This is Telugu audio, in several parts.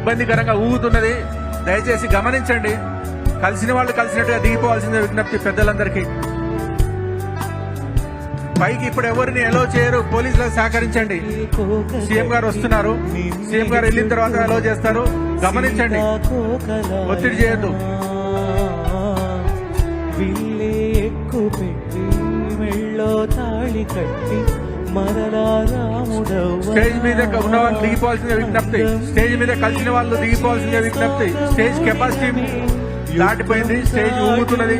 ఇబ్బందికరంగా ఊగుతున్నది. దయచేసి గమనించండి. కలిసిన వాళ్ళు కలిసినట్టుగా దిగిపోవాల్సిందే విజ్ఞప్తి పెద్దలందరికీ. పైకి ఇప్పుడు ఎవరిని ఎలో చేయరు, పోలీసులకు సహకరించండి. సీఎం గారు వస్తున్నారు, సీఎం గారు వెళ్ళిన తర్వాత ఎలో చేస్తారు. గమనించండి, ఒత్తిడి చేయొద్దు. స్టేజ్ మీద ఉన్న వాళ్ళు దిగిపోవాల్సిన విజ్ఞప్తి. స్టేజ్ మీద కలిసిన వాళ్ళు దిగిపోవాల్సిన విజ్ఞప్తి. స్టేజ్ కెపాసిటీ దాటిపోయింది, స్టేజ్ ఊగుతున్నది.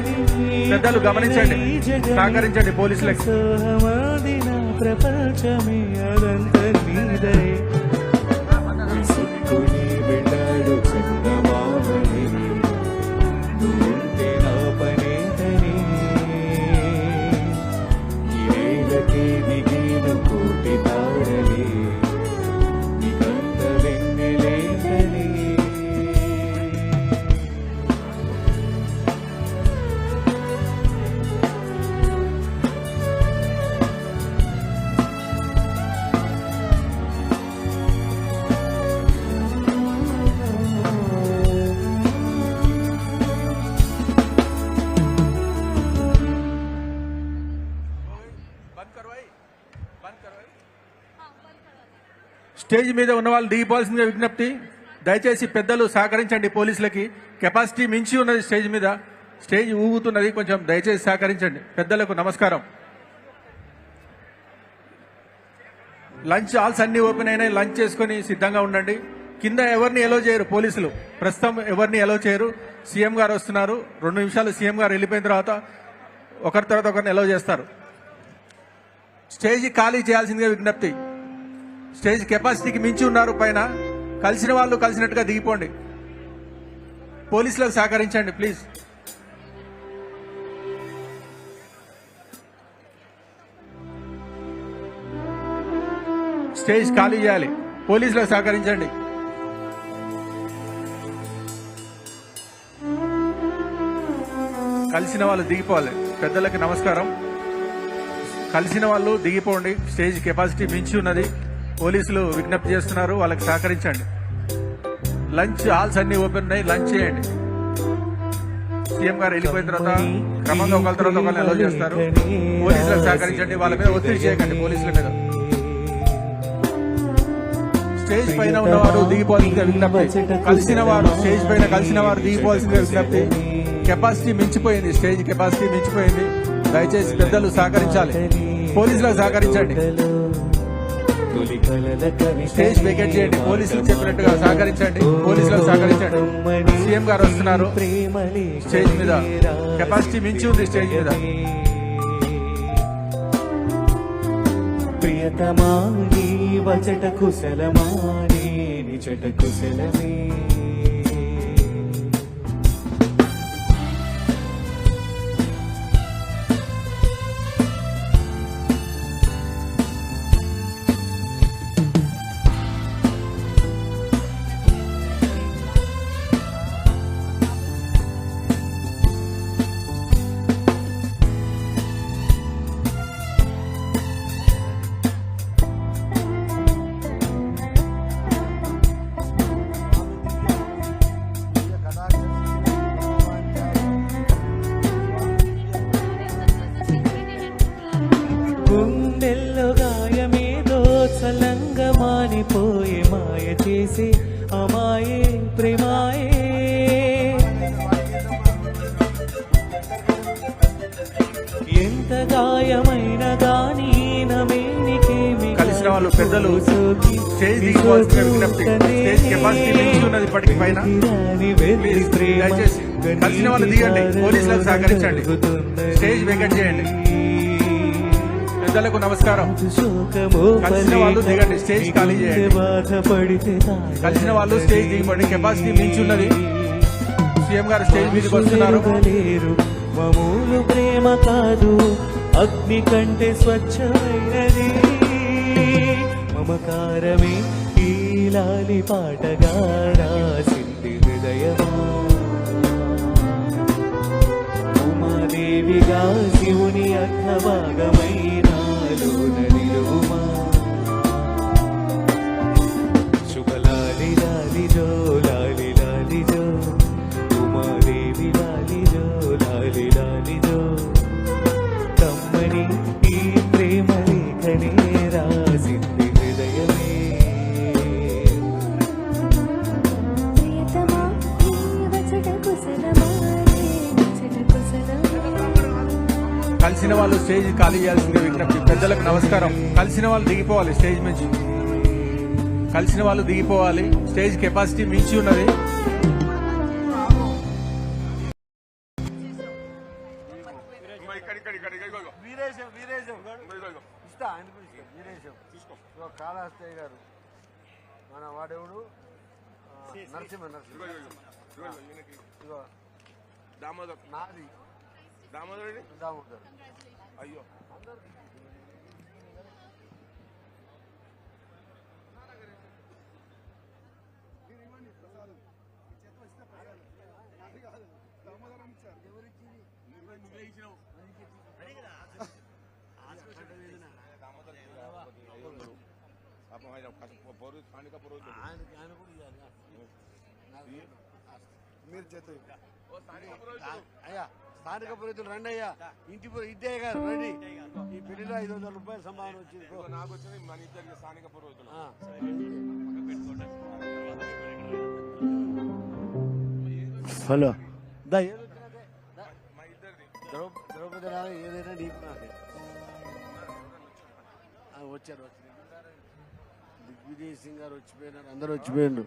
పెద్దలు గమనించండి, సహకరించండి పోలీసులకి. ప్రపంచమే స్టేజ్ మీద ఉన్న వాళ్ళు దిగిపోవాల్సిన విజ్ఞప్తి. దయచేసి పెద్దలు సహకరించండి పోలీసులకి. కెపాసిటీ మించి ఉన్నది స్టేజ్ మీద, స్టేజ్ ఊగుతున్నది. కొంచెం దయచేసి సహకరించండి. పెద్దలకు నమస్కారం. లంచ్ హాల్స్ అన్ని ఓపెన్ అయినాయి, లంచ్ చేసుకుని సిద్ధంగా ఉండండి. కింద ఎవరిని ఎలో చేయరు పోలీసులు, ప్రస్తుతం ఎవరిని ఎలో చేయరు. సీఎం గారు వస్తున్నారు, 2 నిమిషాలు సీఎం గారు వెళ్ళిపోయిన తర్వాత ఒకరి తర్వాత ఒకరిని ఎలో చేస్తారు. స్టేజ్ ఖాళీ చేయాల్సిందిగా విజ్ఞప్తి. స్టేజ్ కెపాసిటీకి మించి ఉన్నారు పైన. కలిసిన వాళ్ళు కలిసినట్టుగా దిగిపోండి. పోలీసులకు సహకరించండి ప్లీజ్. స్టేజ్ ఖాళీ చేయాలి, పోలీసులకు సహకరించండి. కలిసిన వాళ్ళు దిగిపోవాలి. పెద్దలకి నమస్కారం. కలిసిన వాళ్ళు దిగిపోండి, స్టేజ్ కెపాసిటీ మించి ఉన్నది. పోలీసులు విజ్ఞప్తి చేస్తున్నారు, వాళ్ళకి సహకరించండి. లంచ్ హాల్స్ అన్ని ఓపెన్ ఉన్నాయి, లంచ్ చేయండి. సీఎం గారు వెళ్ళిపోయిన తర్వాత క్రమంగా ఒకరి తర్వాత ఒకరిని అలౌ చేస్తారు. పోలీసులకు సహకరించండి, వాళ్ళ మీద ఒత్తిడి చేయకండి. పోలీసుల మీద స్టేజ్ పైన ఉన్నవారు దిగిపోవాల్సిందిగా విజ్ఞప్తి. కలిసిన వారు స్టేజ్ పైన కలిసిన వారు దిగిపోవాల్సిందిగా విజ్ఞప్తి. కెపాసిటీ మించిపోయింది, స్టేజ్ కెపాసిటీ మించిపోయింది. దయచేసి పెద్దలు సహకరించాలి, పోలీసులకు సహకరించండి. స్టేజ్ వెకేట్ చేయండి, పోలీసులు చెప్పినట్టుగా సహకరించండి. పోలీసులకు సహకరించండి. సీఎం గారు వస్తున్నారు. స్టేజ్ మీద కెపాసిటీ మించి ఉంది. స్టేజ్ మీద ప్రియతమా నీ వచట కుశలమా నీ నిచట కుశలమే. గుండెల్లో గాయమేదో చలంగా మానిపోయే మాయ చేసి అమాయే ప్రేమాయే. ఎంత గాయమైన గానీ నమేనికేమి. కలిసిన వాళ్ళు పెద్దలు స్టేజ్ దిగిపోవాల్సిన విజ్ఞప్తి. స్టేజ్ కెపాసిటీ మించి ఉన్నది ఇప్పటికి పైన. దయచేసి కలిసిన వాళ్ళు దిగండి, పోలీసులకు సహకరించండి. స్టేజ్ వెకేట్ చేయండి. పెద్దలకు నమస్కారం. కలిసిన వాళ్ళు దిగండి, స్టేజ్ ఖాళీ చేయండి. కలిసిన వాళ్ళు స్టేజ్ దిగండి, కెపాసిటీ మించి ఉన్నది. సీఎం గారు స్టేజ్ మీదకి వస్తున్నారు. మామూలు ప్రేమ కాదు, అగ్ని కంటే స్వచ్ఛమైనది. మమకారమే ఈ లాలి పాటగా రాసింది హృదయమా. ఉమాదేవిగా శివుని అర్ధభాగమైనాలోన నిలువుమా. శుభలాలి లాలి జోలు కలిసిన వాళ్ళు స్టేజ్ ఖాళీ చేయాల్సింది విజ్ఞప్తి. పెద్దలకు నమస్కారం. కలిసిన వాళ్ళు దిగిపోవాలి స్టేజ్ నుంచి. కలిసిన వాళ్ళు దిగిపోవాలి. స్టేజ్ కెపాసిటీ మించి ఉన్నది. వీరేశం ఇస్తా ఆయనకు ఇస్తా. వీరేశం ఇదిగో కాళహస్తయ్య గారు, మన వాడెవడు నరసింహ ఇదిగో దామోదర్ నాది దామోదర్ దామోదర్. అయ్యో పాపం ఆయన స్థానిక పురోహితుడు. ఆయన కూడా ఇవ్వాలి. మీరు చేత అయ్యా స్థానిక పురోహితులు రండి అయ్యా. ఇంటి ఇద్దే గారు రండి. ఈ పెళ్లిలో 500 రూపాయలు సంభావన వచ్చింది. నాకు వచ్చింది మన ఇద్దరికి స్థానిక పురోహితులు. ఆ. హలో దా ఏదో వచ్చినదే. దా. మా ఇద్దరిది ద్రౌపది రాదు ఏదైనా నీకు నాకే. వచ్చారు దిగ్విజయ్ సింగ్ గారు వచ్చిపోయినారు. అందరూ వచ్చిపోయిండు.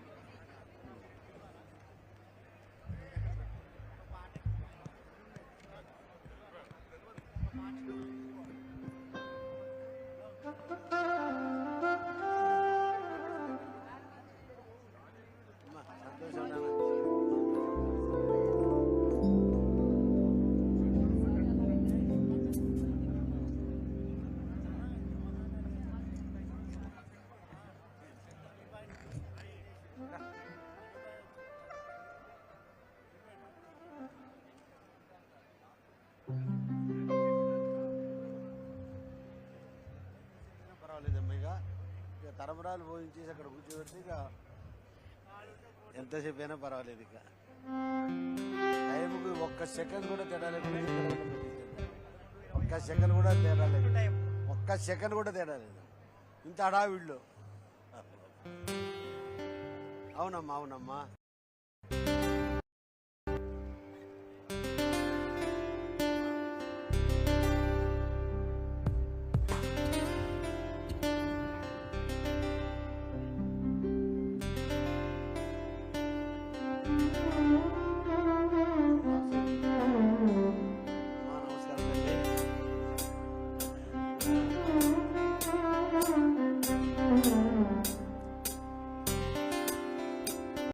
పర్వాలేదమ్మా. ఇక తరబరాలు పోయించేసి అక్కడ కూర్చోబెడితే ఇక ఎంతసేపు అయినా పర్వాలేదు. ఇక టైంకి ఒక్క సెకండ్ కూడా తేడా లేదు. ఒక్క సెకండ్ కూడా తేడా లేదు. ఒక్క సెకండ్ కూడా తేడా లేదు. ఇంత హడావిడిలో. అవునమ్మా అవునమ్మా.